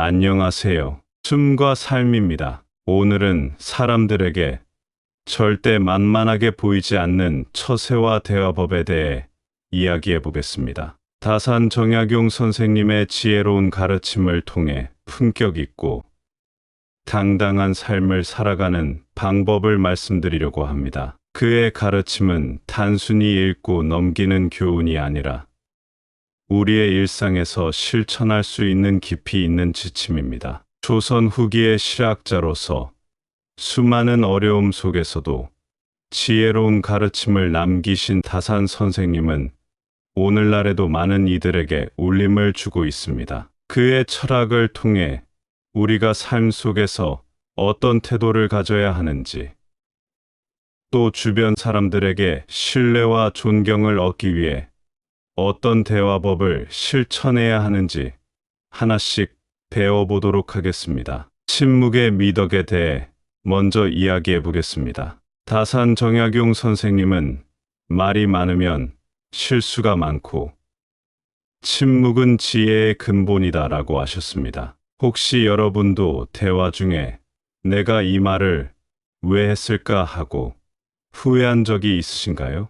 안녕하세요. 숨과 삶입니다. 오늘은 사람들에게 절대 만만하게 보이지 않는 처세와 대화법에 대해 이야기해 보겠습니다. 다산 정약용 선생님의 지혜로운 가르침을 통해 품격 있고 당당한 삶을 살아가는 방법을 말씀드리려고 합니다. 그의 가르침은 단순히 읽고 넘기는 교훈이 아니라 우리의 일상에서 실천할 수 있는 깊이 있는 지침입니다. 조선 후기의 실학자로서 수많은 어려움 속에서도 지혜로운 가르침을 남기신 다산 선생님은 오늘날에도 많은 이들에게 울림을 주고 있습니다. 그의 철학을 통해 우리가 삶 속에서 어떤 태도를 가져야 하는지, 또 주변 사람들에게 신뢰와 존경을 얻기 위해 어떤 대화법을 실천해야 하는지 하나씩 배워보도록 하겠습니다. 침묵의 미덕에 대해 먼저 이야기해 보겠습니다. 다산 정약용 선생님은 말이 많으면 실수가 많고 침묵은 지혜의 근본이다 라고 하셨습니다. 혹시 여러분도 대화 중에 내가 이 말을 왜 했을까 하고 후회한 적이 있으신가요?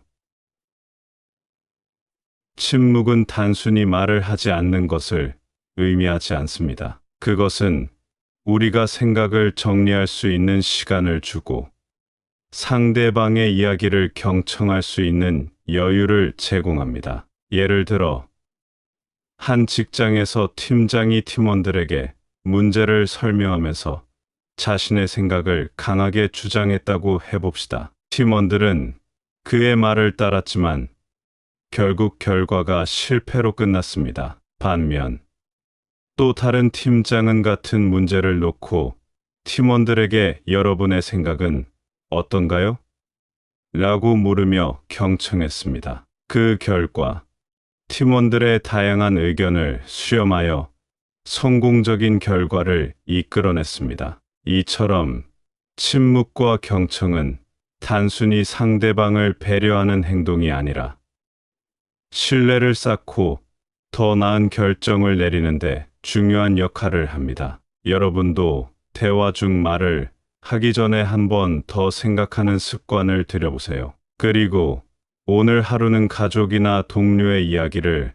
침묵은 단순히 말을 하지 않는 것을 의미하지 않습니다. 그것은 우리가 생각을 정리할 수 있는 시간을 주고 상대방의 이야기를 경청할 수 있는 여유를 제공합니다. 예를 들어, 한 직장에서 팀장이 팀원들에게 문제를 설명하면서 자신의 생각을 강하게 주장했다고 해봅시다. 팀원들은 그의 말을 따랐지만 결국 결과가 실패로 끝났습니다. 반면 또 다른 팀장은 같은 문제를 놓고 팀원들에게 여러분의 생각은 어떤가요? 라고 물으며 경청했습니다. 그 결과 팀원들의 다양한 의견을 수렴하여 성공적인 결과를 이끌어냈습니다. 이처럼 침묵과 경청은 단순히 상대방을 배려하는 행동이 아니라 신뢰를 쌓고 더 나은 결정을 내리는데 중요한 역할을 합니다. 여러분도 대화 중 말을 하기 전에 한 번 더 생각하는 습관을 들여보세요. 그리고 오늘 하루는 가족이나 동료의 이야기를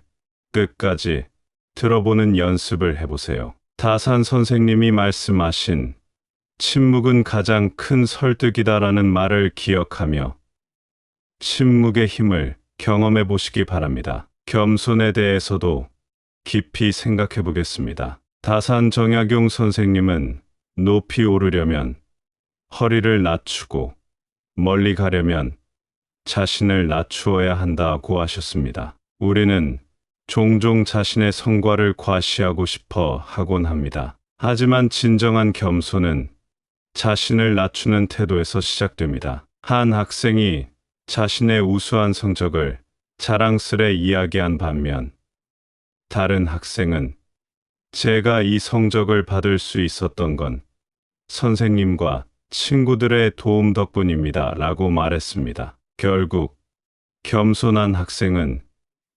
끝까지 들어보는 연습을 해보세요. 다산 선생님이 말씀하신 침묵은 가장 큰 설득이다라는 말을 기억하며 침묵의 힘을 경험해 보시기 바랍니다. 겸손에 대해서도 깊이 생각해 보겠습니다. 다산 정약용 선생님은 높이 오르려면 허리를 낮추고 멀리 가려면 자신을 낮추어야 한다고 하셨습니다. 우리는 종종 자신의 성과를 과시하고 싶어 하곤 합니다. 하지만 진정한 겸손은 자신을 낮추는 태도에서 시작됩니다. 한 학생이 자신의 우수한 성적을 자랑스레 이야기한 반면 다른 학생은 제가 이 성적을 받을 수 있었던 건 선생님과 친구들의 도움 덕분입니다 라고 말했습니다. 결국 겸손한 학생은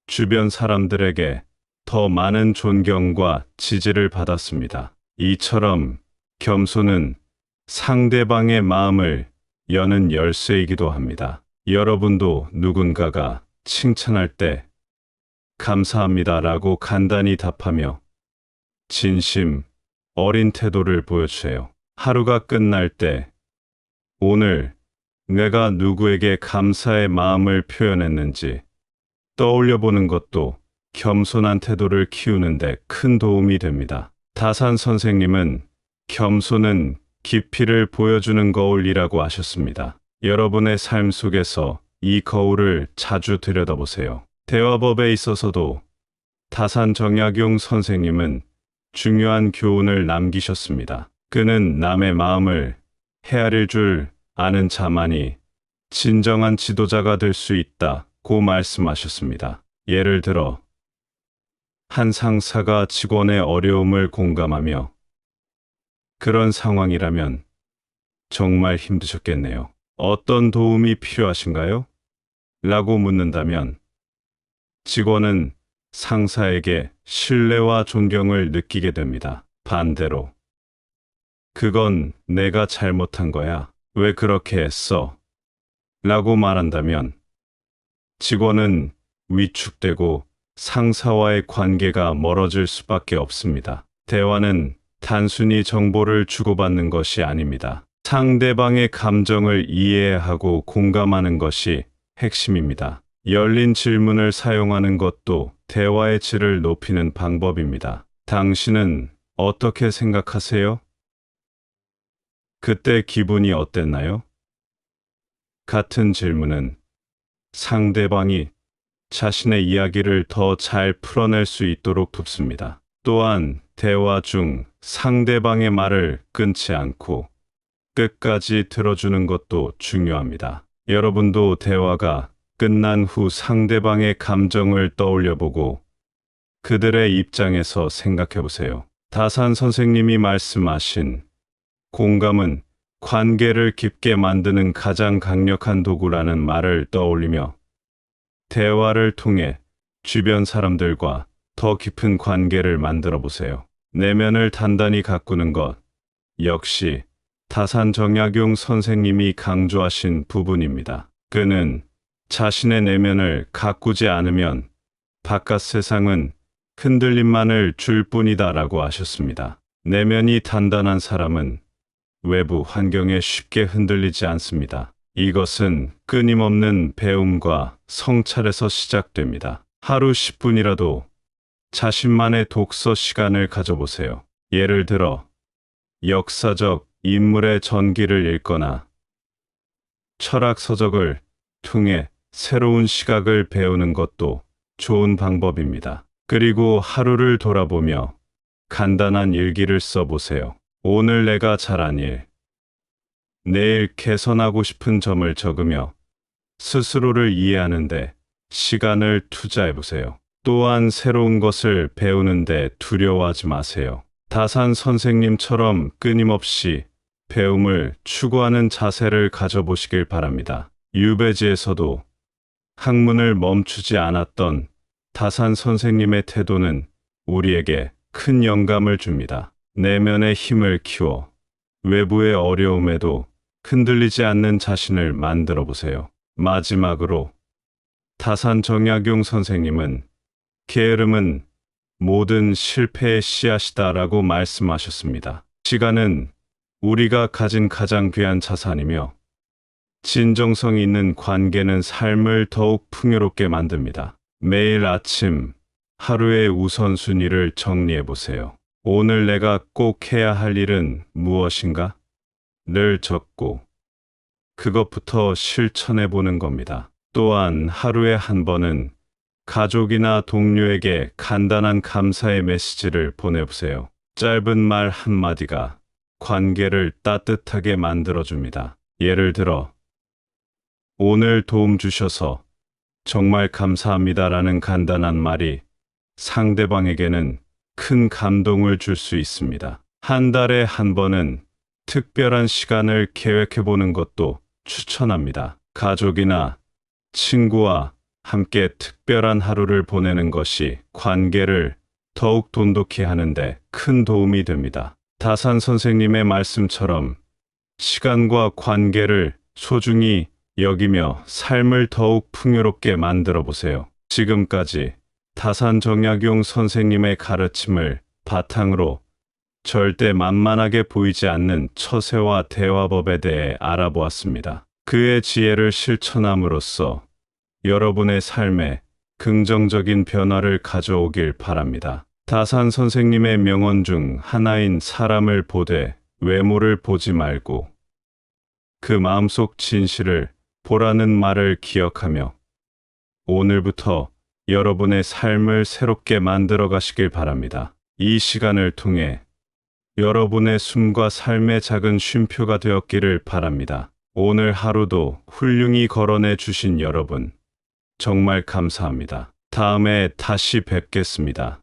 주변 사람들에게 더 많은 존경과 지지를 받았습니다. 이처럼 겸손은 상대방의 마음을 여는 열쇠이기도 합니다. 여러분도 누군가가 칭찬할 때 감사합니다 라고 간단히 답하며 진심 어린 태도를 보여주세요. 하루가 끝날 때 오늘 내가 누구에게 감사의 마음을 표현했는지 떠올려 보는 것도 겸손한 태도를 키우는 데 큰 도움이 됩니다. 다산 선생님은 겸손은 깊이를 보여주는 거울이라고 하셨습니다. 여러분의 삶 속에서 이 거울을 자주 들여다보세요. 대화법에 있어서도 다산 정약용 선생님은 중요한 교훈을 남기셨습니다. 그는 남의 마음을 헤아릴 줄 아는 자만이 진정한 지도자가 될 수 있다고 말씀하셨습니다. 예를 들어 한 상사가 직원의 어려움을 공감하며 그런 상황이라면 정말 힘드셨겠네요. 어떤 도움이 필요하신가요? 라고 묻는다면 직원은 상사에게 신뢰와 존경을 느끼게 됩니다. 반대로 그건 내가 잘못한 거야. 왜 그렇게 했어? 라고 말한다면 직원은 위축되고 상사와의 관계가 멀어질 수밖에 없습니다. 대화는 단순히 정보를 주고받는 것이 아닙니다. 상대방의 감정을 이해하고 공감하는 것이 핵심입니다. 열린 질문을 사용하는 것도 대화의 질을 높이는 방법입니다. 당신은 어떻게 생각하세요? 그때 기분이 어땠나요? 같은 질문은 상대방이 자신의 이야기를 더 잘 풀어낼 수 있도록 돕습니다. 또한 대화 중 상대방의 말을 끊지 않고 끝까지 들어주는 것도 중요합니다. 여러분도 대화가 끝난 후 상대방의 감정을 떠올려 보고 그들의 입장에서 생각해 보세요. 다산 선생님이 말씀하신 공감은 관계를 깊게 만드는 가장 강력한 도구라는 말을 떠올리며 대화를 통해 주변 사람들과 더 깊은 관계를 만들어 보세요. 내면을 단단히 가꾸는 것 역시 다산 정약용 선생님이 강조하신 부분입니다. 그는 자신의 내면을 가꾸지 않으면 바깥 세상은 흔들림만을 줄 뿐이다라고 하셨습니다. 내면이 단단한 사람은 외부 환경에 쉽게 흔들리지 않습니다. 이것은 끊임없는 배움과 성찰에서 시작됩니다. 하루 10분이라도 자신만의 독서 시간을 가져보세요. 예를 들어 역사적 인물의 전기를 읽거나 철학 서적을 통해 새로운 시각을 배우는 것도 좋은 방법입니다. 그리고 하루를 돌아보며 간단한 일기를 써보세요. 오늘 내가 잘한 일, 내일 개선하고 싶은 점을 적으며 스스로를 이해하는데 시간을 투자해보세요. 또한 새로운 것을 배우는데 두려워하지 마세요. 다산 선생님처럼 끊임없이 배움을 추구하는 자세를 가져보시길 바랍니다. 유배지에서도 학문을 멈추지 않았던 다산 선생님의 태도는 우리에게 큰 영감을 줍니다. 내면의 힘을 키워 외부의 어려움에도 흔들리지 않는 자신을 만들어 보세요. 마지막으로 다산 정약용 선생님은 게으름은 모든 실패의 씨앗이다라고 말씀하셨습니다. 시간은 우리가 가진 가장 귀한 자산이며 진정성 있는 관계는 삶을 더욱 풍요롭게 만듭니다. 매일 아침 하루의 우선순위를 정리해 보세요. 오늘 내가 꼭 해야 할 일은 무엇인가? 를 적고 그것부터 실천해 보는 겁니다. 또한 하루에 한 번은 가족이나 동료에게 간단한 감사의 메시지를 보내보세요. 짧은 말 한마디가 관계를 따뜻하게 만들어줍니다. 예를 들어, 오늘 도움 주셔서 정말 감사합니다라는 간단한 말이 상대방에게는 큰 감동을 줄 수 있습니다. 한 달에 한 번은 특별한 시간을 계획해 보는 것도 추천합니다. 가족이나 친구와 함께 특별한 하루를 보내는 것이 관계를 더욱 돈독히 하는데 큰 도움이 됩니다. 다산 선생님의 말씀처럼 시간과 관계를 소중히 여기며 삶을 더욱 풍요롭게 만들어 보세요. 지금까지 다산 정약용 선생님의 가르침을 바탕으로 절대 만만하게 보이지 않는 처세와 대화법에 대해 알아보았습니다. 그의 지혜를 실천함으로써 여러분의 삶에 긍정적인 변화를 가져오길 바랍니다. 다산 선생님의 명언 중 하나인 사람을 보되 외모를 보지 말고 그 마음속 진실을 보라는 말을 기억하며 오늘부터 여러분의 삶을 새롭게 만들어 가시길 바랍니다. 이 시간을 통해 여러분의 숨과 삶의 작은 쉼표가 되었기를 바랍니다. 오늘 하루도 훌륭히 걸어내 주신 여러분, 정말 감사합니다. 다음에 다시 뵙겠습니다.